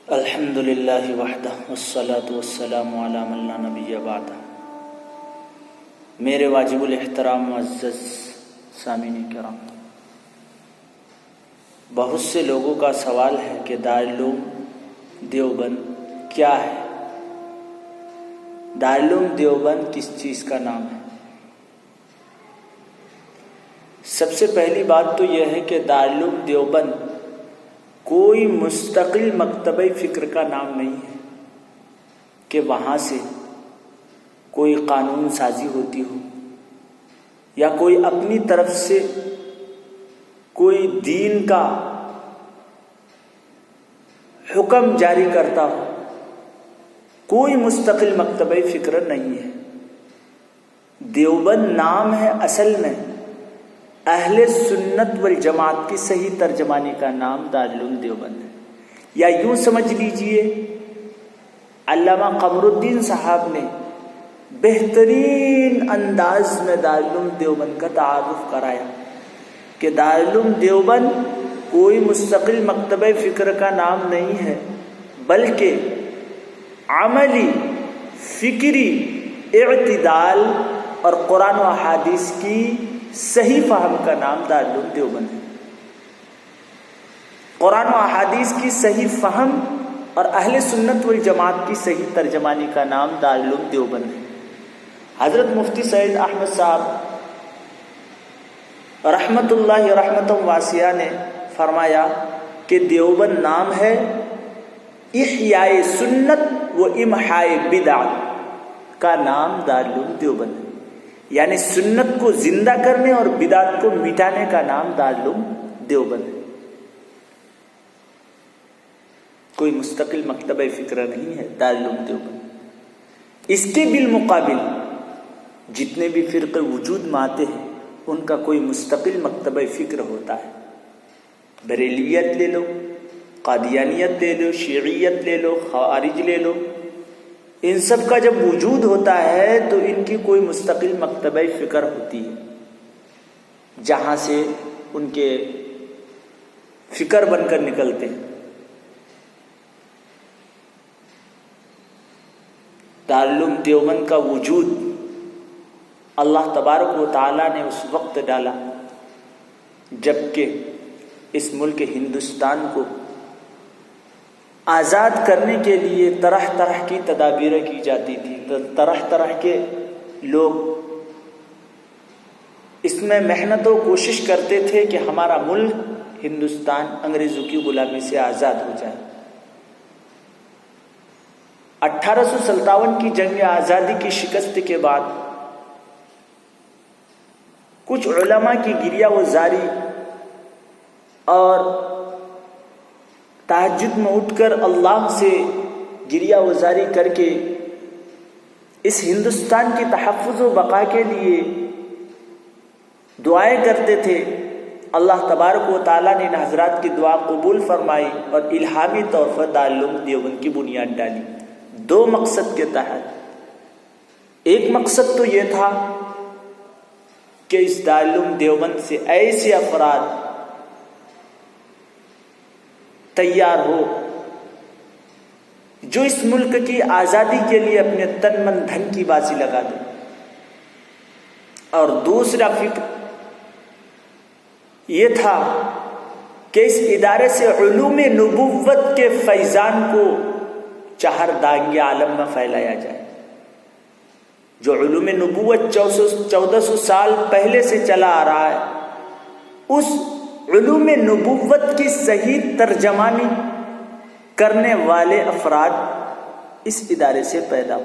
الحمد للہ وحدہ والصلاة والسلام علی من لا نبی بعدہ۔ میرے واجب الاحترام معزز سامعین کرام، بہت سے لوگوں کا سوال ہے کہ دارالعلوم دیوبند کیا ہے؟ دارالعلوم دیوبند کس چیز کا نام ہے؟ سب سے پہلی بات تو یہ ہے کہ دارالعلوم دیوبند کوئی مستقل مکتبہ فکر کا نام نہیں ہے کہ وہاں سے کوئی قانون سازی ہوتی ہو یا کوئی اپنی طرف سے کوئی دین کا حکم جاری کرتا ہو۔ کوئی مستقل مکتبہ فکر نہیں ہے۔ دیوبند نام ہے، اصل میں اہل سنت والجماعت کی صحیح ترجمانی کا نام دارالعلوم دیوبند ہے، یا یوں سمجھ لیجئے علامہ قمر الدین صاحب نے بہترین انداز میں دارالعلوم دیوبند کا تعارف کرایا کہ دارالعلوم دیوبند کوئی مستقل مکتبہ فکر کا نام نہیں ہے، بلکہ عملی فکری اعتدال اور قرآن و احادیث کی صحیح فہم کا نام دارالعلوم دیوبند ہے۔ قرآن و احادیث کی صحیح فہم اور اہل سنت والجماعت کی صحیح ترجمانی کا نام دارالعلوم دیوبند ہے۔ حضرت مفتی سید احمد صاحب رحمت اللہ رحمت واسعہ نے فرمایا کہ دیوبند نام ہے احیاء سنت و امحاء بدع کا نام دارالعلوم دیوبند ہے، یعنی سنت کو زندہ کرنے اور بدعت کو مٹانے کا نام دارالعلوم دیوبند ہے۔ کوئی مستقل مکتبہ فکر نہیں ہے دارالعلوم دیوبند۔ اس کے بالمقابل جتنے بھی فرقے وجود میں آتے ہیں ان کا کوئی مستقل مکتبہ فکر ہوتا ہے۔ بریلویت لے لو، قادیانیت لے لو، شیعیت لے لو، خوارج لے لو، ان سب کا جب وجود ہوتا ہے تو ان کی کوئی مستقل مکتبہ فکر ہوتی ہے جہاں سے ان کے فکر بن کر نکلتے ہیں۔ دارالعلوم دیوبند کا وجود اللہ تبارک و تعالیٰ نے اس وقت ڈالا جبکہ اس ملک ہندوستان کو آزاد کرنے کے لیے طرح طرح کی تدابیریں کی جاتی تھی، طرح طرح کے لوگ اس میں محنت و کوشش کرتے تھے کہ ہمارا ملک ہندوستان انگریزوں کی غلامی سے آزاد ہو جائے۔ 1857 کی جنگ آزادی کی شکست کے بعد کچھ علماء کی گریہ وزاری اور تہجد میں اٹھ کر اللہ سے گریہ وزاری کر کے اس ہندوستان کی تحفظ و بقا کے لیے دعائیں کرتے تھے۔ اللہ تبارک و تعالیٰ نے ان حضرات کی دعا قبول فرمائی اور الہامی طور پر دارالعلوم دیوبند کی بنیاد ڈالی، دو مقصد کے تحت۔ ایک مقصد تو یہ تھا کہ اس دارالعلوم دیوبند سے ایسے افراد تیار ہو جو اس ملک کی آزادی کے لیے اپنے تن من دھن کی بازی لگا دیں، اور دوسرا فکر یہ تھا کہ اس ادارے سے علوم نبوت کے فیضان کو چہر دانگ عالم میں پھیلایا جائے۔ جو علوم نبوت 1400 سال پہلے سے چلا آ رہا ہے، اس علوم نبوت کی صحیح ترجمانی کرنے والے افراد اس ادارے سے پیدا ہو۔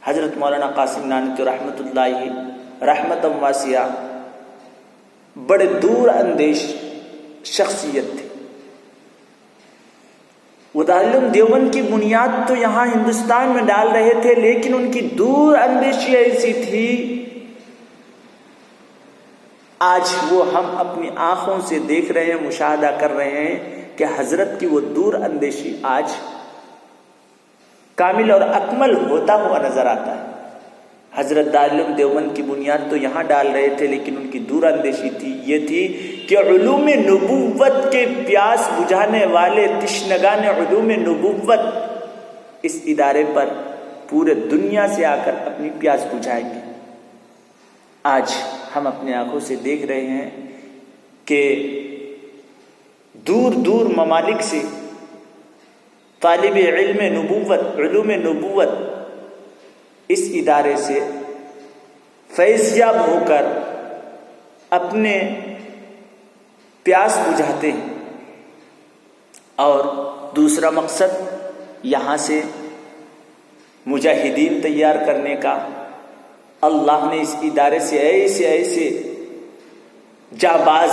حضرت مولانا قاسم نانوتوی رحمۃ اللہ رحمت واسعہ بڑے دور اندیش شخصیت تھے۔ وہ دارالعلوم دیوبند کی بنیاد تو یہاں ہندوستان میں ڈال رہے تھے، لیکن ان کی دور اندیشی ایسی تھی آج وہ ہم اپنی آنکھوں سے دیکھ رہے ہیں، مشاہدہ کر رہے ہیں کہ حضرت کی وہ دور اندیشی آج کامل اور اکمل ہوتا ہوا نظر آتا ہے۔ حضرت دارالعلوم دیوبند کی بنیاد تو یہاں ڈال رہے تھے، لیکن ان کی دور اندیشی یہ تھی کہ علوم نبوت کے پیاس بجھانے والے تشنگان علوم نبوت اس ادارے پر پورے دنیا سے آ کر اپنی پیاس بجھائیں گے۔ آج ہم اپنے آنکھوں سے دیکھ رہے ہیں کہ دور دور ممالک سے طالب علم نبوت، علوم نبوت اس ادارے سے فیض یاب ہو کر اپنے پیاس بجھاتے ہیں، اور دوسرا مقصد یہاں سے مجاہدین تیار کرنے کا۔ اللہ نے اس ادارے سے ایسے ایسے جانباز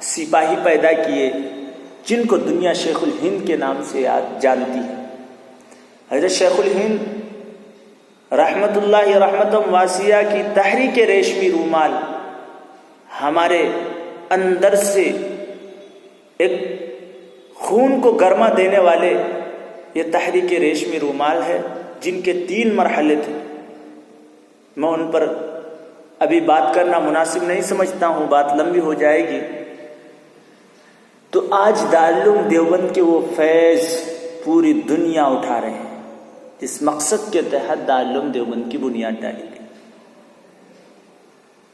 سپاہی پیدا کیے جن کو دنیا شیخ الہند کے نام سے جانتی ہے۔ حضرت شیخ الہند رحمت اللہ رحمتم واسعہ کی تحریک ریشمی رومال ہمارے اندر سے ایک خون کو گرما دینے والے یہ تحریک ریشمی رومال ہے، جن کے 3 مرحلے تھے۔ میں ان پر ابھی بات کرنا مناسب نہیں سمجھتا ہوں، بات لمبی ہو جائے گی۔ تو آج دارالعلوم دیوبند کے وہ فیض پوری دنیا اٹھا رہے ہیں جس مقصد کے تحت دارالعلوم دیوبند کی بنیاد ڈالی گئی۔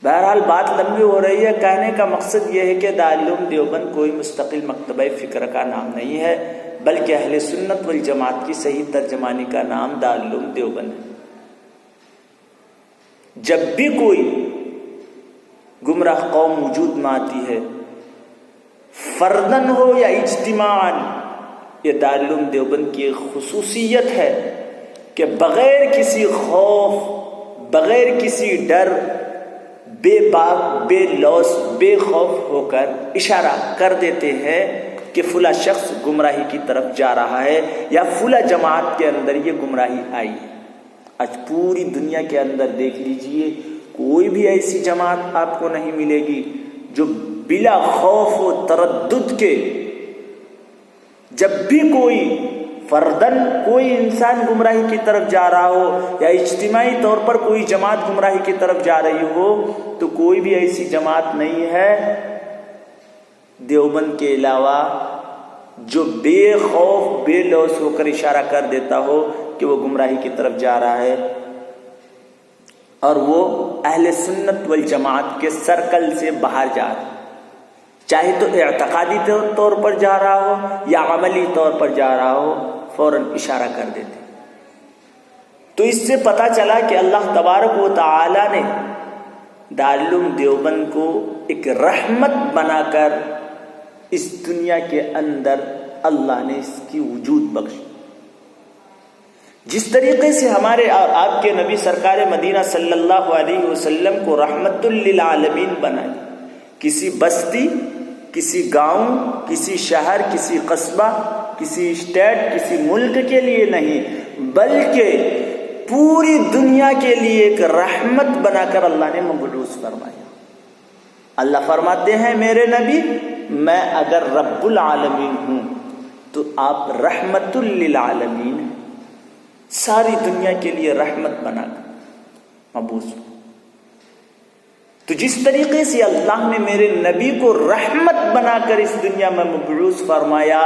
بہرحال بات لمبی ہو رہی ہے، کہنے کا مقصد یہ ہے کہ دارالعلوم دیوبند کوئی مستقل مکتبہ فکر کا نام نہیں ہے، بلکہ اہل سنت والجماعت کی صحیح ترجمانی کا نام دارالعلوم دیوبند ہے۔ جب بھی کوئی گمراہ قوم وجود میں آتی ہے، فردن ہو یا اجتماعاً، یہ دارالعلوم دیوبند کی ایک خصوصیت ہے کہ بغیر کسی خوف، بغیر کسی ڈر، بے باک، بے لوث، بے خوف ہو کر اشارہ کر دیتے ہیں کہ فلاں شخص گمراہی کی طرف جا رہا ہے یا فلاں جماعت کے اندر یہ گمراہی آئی ہے۔ آج پوری دنیا کے اندر دیکھ لیجئے، کوئی بھی ایسی جماعت آپ کو نہیں ملے گی جو بلا خوف و تردد کے جب بھی کوئی فردن کوئی انسان گمراہی کی طرف جا رہا ہو یا اجتماعی طور پر کوئی جماعت گمراہی کی طرف جا رہی ہو، تو کوئی بھی ایسی جماعت نہیں ہے دیوبند کے علاوہ جو بے خوف بے لوث ہو کر اشارہ کر دیتا ہو کہ وہ گمراہی کی طرف جا رہا ہے، اور وہ اہل سنت والجماعت کے سرکل سے باہر جا رہا ہے، چاہے تو اعتقادی طور پر جا رہا ہو یا عملی طور پر جا رہا ہو، فوراً اشارہ کر دیتے۔ تو اس سے پتہ چلا کہ اللہ تبارک و تعالی نے دارالعلوم دیوبند کو ایک رحمت بنا کر اس دنیا کے اندر اللہ نے اس کی وجود بخشی۔ جس طریقے سے ہمارے اور آپ کے نبی سرکار مدینہ صلی اللہ علیہ وسلم کو رحمت للعالمین بنائی، کسی بستی، کسی گاؤں، کسی شہر، کسی قصبہ، کسی اسٹیٹ، کسی ملک کے لیے نہیں، بلکہ پوری دنیا کے لیے ایک رحمت بنا کر اللہ نے مبعوث فرمایا۔ اللہ فرماتے ہیں میرے نبی، میں اگر رب العالمین ہوں تو آپ رحمت للعالمین ہیں، ساری دنیا کے لیے رحمت بنا کر مبعوث ہوں۔ تو جس طریقے سے اللہ نے میرے نبی کو رحمت بنا کر اس دنیا میں مبعوث فرمایا،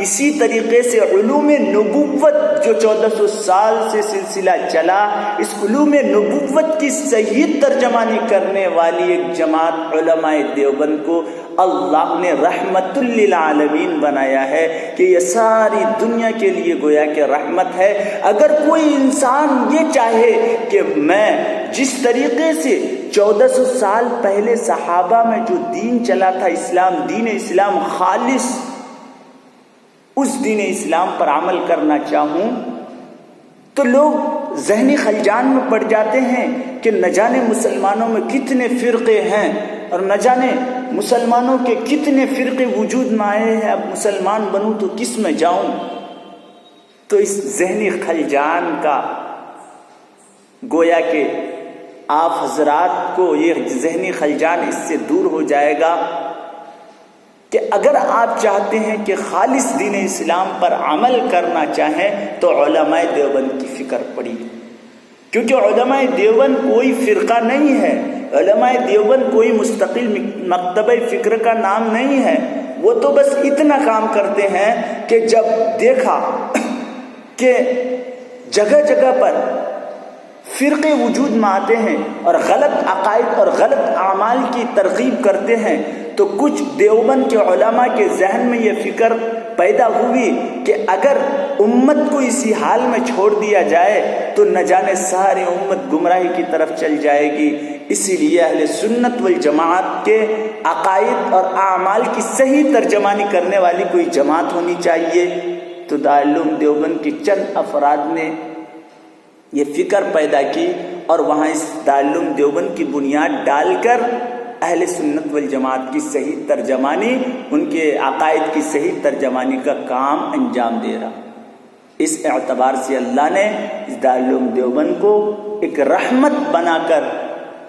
اسی طریقے سے علوم نبوت جو 1400 سال سے سلسلہ چلا، اس علوم نبوت کی صحیح ترجمانی کرنے والی ایک جماعت علماء دیوبند کو اللہ نے رحمت للعالمین بنایا ہے کہ یہ ساری دنیا کے لیے گویا کہ رحمت ہے۔ اگر کوئی انسان یہ چاہے کہ میں جس طریقے سے 1400 سال پہلے صحابہ میں جو دین چلا تھا اسلام، دین اسلام خالص، اس دین اسلام پر عمل کرنا چاہوں، تو لوگ ذہنی خلجان میں پڑ جاتے ہیں کہ نہ جانے مسلمانوں میں کتنے فرقے ہیں اور نہ جانے مسلمانوں کے کتنے فرقے وجود میں آئے ہیں، اب مسلمان بنوں تو کس میں جاؤں۔ تو اس ذہنی خلجان کا گویا کہ آپ حضرات کو یہ ذہنی خلجان اس سے دور ہو جائے گا کہ اگر آپ چاہتے ہیں کہ خالص دین اسلام پر عمل کرنا چاہیں تو علماء دیوبند کی فکر پڑی۔ کیونکہ علماء دیوبند کوئی فرقہ نہیں ہے، علماء دیوبند کوئی مستقل مکتبہ فکر کا نام نہیں ہے. وہ تو بس اتنا کام کرتے ہیں کہ جب دیکھا کہ جگہ جگہ پر فرقے وجود میں آتے ہیں اور غلط عقائد اور غلط اعمال کی ترغیب کرتے ہیں، تو کچھ دیوبند کے علماء کے ذہن میں یہ فکر پیدا ہوئی کہ اگر امت کو اسی حال میں چھوڑ دیا جائے تو نہ جانے ساری امت گمراہی کی طرف چل جائے گی. اسی لیے اہل سنت والجماعت کے عقائد اور اعمال کی صحیح ترجمانی کرنے والی کوئی جماعت ہونی چاہیے. تو دارالعلوم دیوبند کے چند افراد نے یہ فکر پیدا کی اور وہاں اس دارالعلوم دیوبند کی بنیاد ڈال کر اہل سنت والجماعت کی صحیح ترجمانی، ان کے عقائد کی صحیح ترجمانی کا کام انجام دے رہا. اس اعتبار سے اللہ نے اس دارالعلوم دیوبند کو ایک رحمت بنا کر،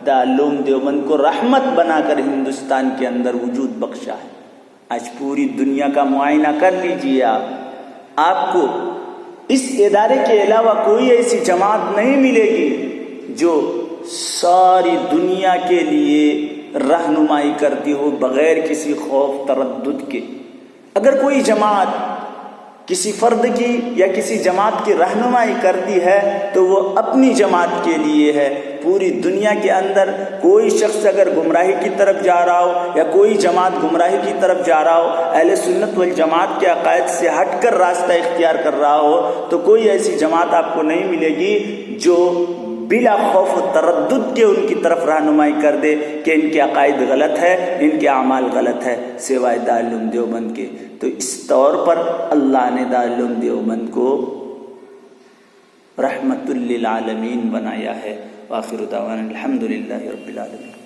دارالعلوم دیوبند کو رحمت بنا کر ہندوستان کے اندر وجود بخشا ہے. آج پوری دنیا کا معائنہ کر لیجیے، آپ کو اس ادارے کے علاوہ کوئی ایسی جماعت نہیں ملے گی جو ساری دنیا کے لیے رہنمائی کرتی ہو بغیر کسی خوف تردد کے. اگر کوئی جماعت کسی فرد کی یا کسی جماعت کی رہنمائی کرتی ہے تو وہ اپنی جماعت کے لیے ہے. پوری دنیا کے اندر کوئی شخص اگر گمراہی کی طرف جا رہا ہو یا کوئی جماعت گمراہی کی طرف جا رہا ہو، اہل سنت والجماعت کے عقائد سے ہٹ کر راستہ اختیار کر رہا ہو، تو کوئی ایسی جماعت آپ کو نہیں ملے گی جو بلا خوف و تردد کے ان کی طرف رہنمائی کر دے کہ ان کے عقائد غلط ہے، ان کے اعمال غلط ہے، سوائے دارالعلوم دیوبند کے. تو اس طور پر اللہ نے دارالعلوم دیوبند کو رحمت للعالمین بنایا ہے. وآخر دعوانا الحمدللہ رب العالمین.